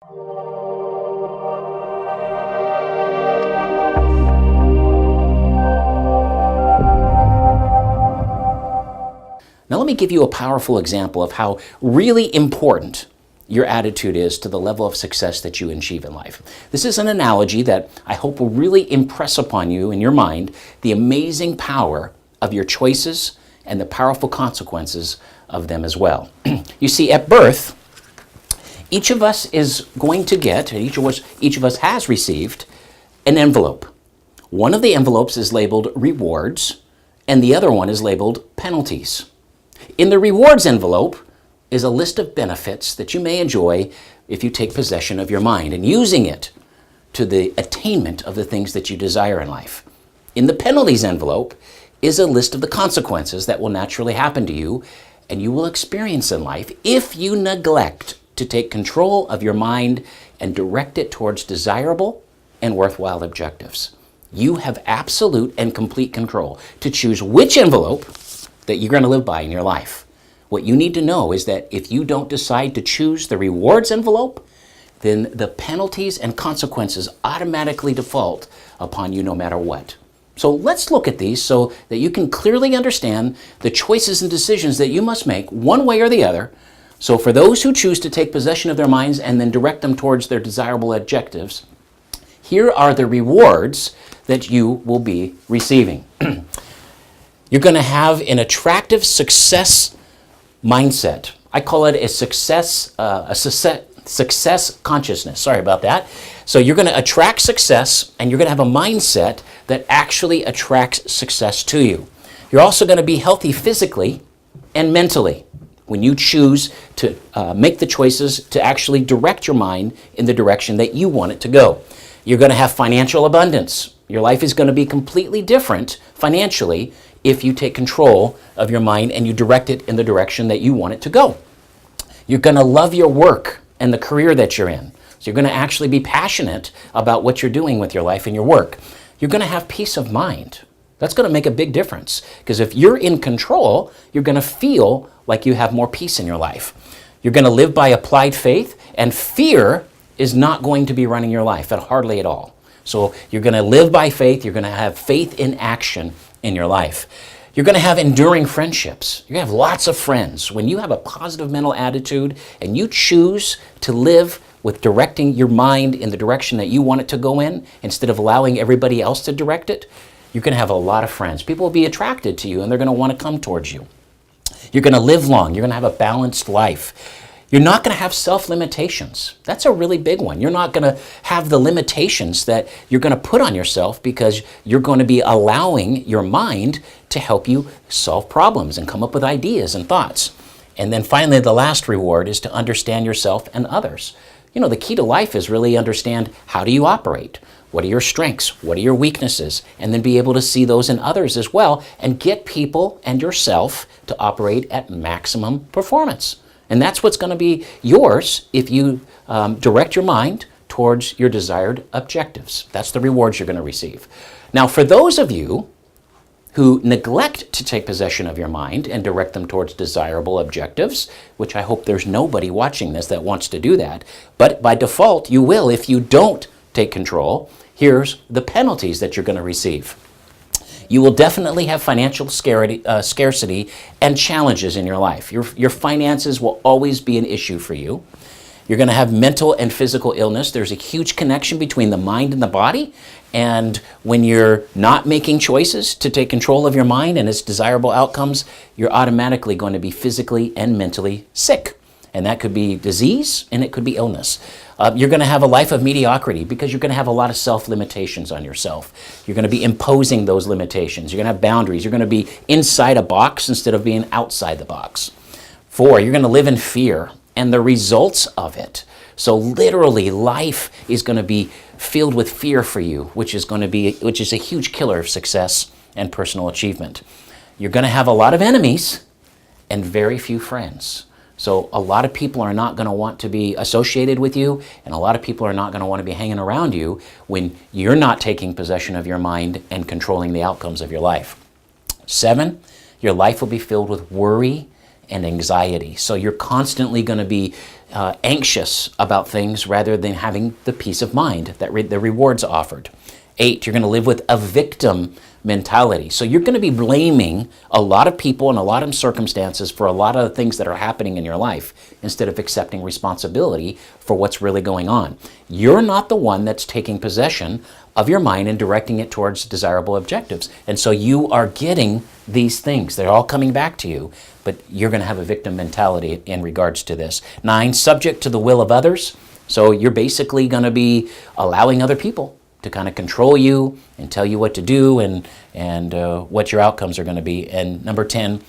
Now let me give you a powerful example of how really important your attitude is to the level of success that you achieve in life. This is an analogy that I hope will really impress upon you in your mind the amazing power of your choices and the powerful consequences of them as well. You see, at birth, each of us is going to get, and each of us has received, an envelope. One of the envelopes is labeled rewards, and the other one is labeled penalties. In the rewards envelope is a list of benefits that you may enjoy if you take possession of your mind and using it to the attainment of the things that you desire in life. In the penalties envelope is a list of the consequences that will naturally happen to you and you will experience in life if you neglect to take control of your mind and direct it towards desirable and worthwhile objectives. You have absolute and complete control to choose which envelope that you're going to live by in your life. What you need to know is that if you don't decide to choose the rewards envelope, then the penalties and consequences automatically default upon you no matter what. So let's look at these so that you can clearly understand the choices and decisions that you must make one way or the other. So for those who choose to take possession of their minds and then direct them towards their desirable objectives, here are the rewards that you will be receiving. You're going to have an attractive success mindset. I call it a success consciousness. Sorry about that. So you're going to attract success, and you're going to have a mindset that actually attracts success to you. You're also going to be healthy physically and mentally when you choose to make the choices to actually direct your mind in the direction that you want it to go. You're going to have financial abundance. Your life is going to be completely different financially if you take control of your mind and you direct it in the direction that you want it to go. You're going to love your work and the career that you're in. So you're going to actually be passionate about what you're doing with your life and your work. You're going to have peace of mind. That's going to make a big difference because if you're in control, you're going to feel like you have more peace in your life. You're going to live by applied faith, and fear is not going to be running your life hardly at all. So you're going to live by faith. You're going to have faith in action in your life. You're going to have enduring friendships. You're going to have lots of friends. When you have a positive mental attitude and you choose to live with directing your mind in the direction that you want it to go in instead of allowing everybody else to direct it, you're going to have a lot of friends. People will be attracted to you and they're going to want to come towards you. You're going to live long. You're going to have a balanced life. You're not going to have self-limitations. That's a really big one. You're not going to have the limitations that you're going to put on yourself because you're going to be allowing your mind to help you solve problems and come up with ideas and thoughts. And then finally, the last reward is to understand yourself and others. You know, the key to life is really understand how do you operate? What are your strengths? What are your weaknesses? And then be able to see those in others as well and get people and yourself to operate at maximum performance. And that's what's going to be yours if you direct your mind towards your desired objectives. That's the rewards you're going to receive. Now, for those of you who neglect to take possession of your mind and direct them towards desirable objectives, which I hope there's nobody watching this that wants to do that, but by default you will if you don't take control, here's the penalties that you're going to receive. You will definitely have financial scarcity and challenges in your life. Your finances will always be an issue for you. You're going to have mental and physical illness. There's a huge connection between the mind and the body. And when you're not making choices to take control of your mind and its desirable outcomes, you're automatically going to be physically and mentally sick. And that could be disease and it could be illness. You're going to have a life of mediocrity because you're going to have a lot of self-limitations on yourself. You're going to be imposing those limitations. You're going to have boundaries. You're going to be inside a box instead of being outside the box. 4, you're going to live in fear and the results of it. So literally life is going to be filled with fear for you, which is a huge killer of success and personal achievement. You're going to have a lot of enemies and very few friends. So a lot of people are not going to want to be associated with you, and a lot of people are not going to want to be hanging around you when you're not taking possession of your mind and controlling the outcomes of your life. 7, your life will be filled with worry and anxiety. So you're constantly going to be anxious about things rather than having the peace of mind that the rewards offered. 8, you're going to live with a victim mentality. So you're going to be blaming a lot of people and a lot of circumstances for a lot of the things that are happening in your life instead of accepting responsibility for what's really going on. You're not the one that's taking possession of your mind and directing it towards desirable objectives. And so you are getting these things. They're all coming back to you, but you're going to have a victim mentality in regards to this. 9, subject to the will of others. So you're basically going to be allowing other people to kind of control you and tell you what to do and what your outcomes are going to be. And number 10,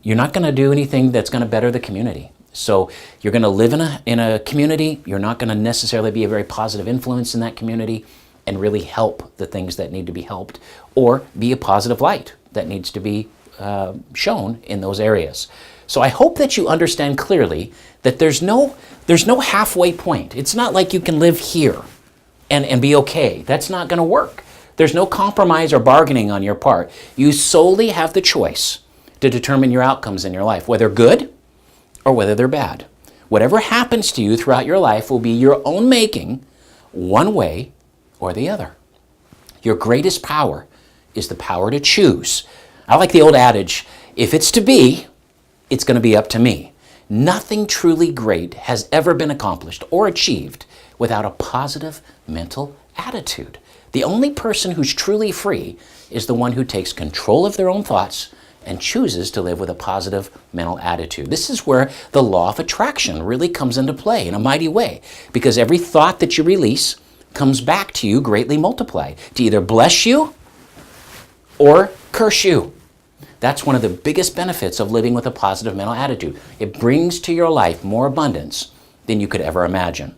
you're not going to do anything that's going to better the community. So you're going to live in a community. You're not going to necessarily be a very positive influence in that community and really help the things that need to be helped, or be a positive light that needs to be shown in those areas. So I hope that you understand clearly that there's no halfway point. It's not like you can live here and be okay. That's not going to work. There's no compromise or bargaining on your part. You solely have the choice to determine your outcomes in your life, whether good or whether they're bad. Whatever happens to you throughout your life will be your own making, one way or the other. Your greatest power is the power to choose. I like the old adage, if it's to be, it's going to be up to me. Nothing truly great has ever been accomplished or achieved without a positive mental attitude. The only person who's truly free is the one who takes control of their own thoughts and chooses to live with a positive mental attitude. This is where the law of attraction really comes into play in a mighty way, because every thought that you release comes back to you greatly multiplied to either bless you or curse you. That's one of the biggest benefits of living with a positive mental attitude. It brings to your life more abundance than you could ever imagine.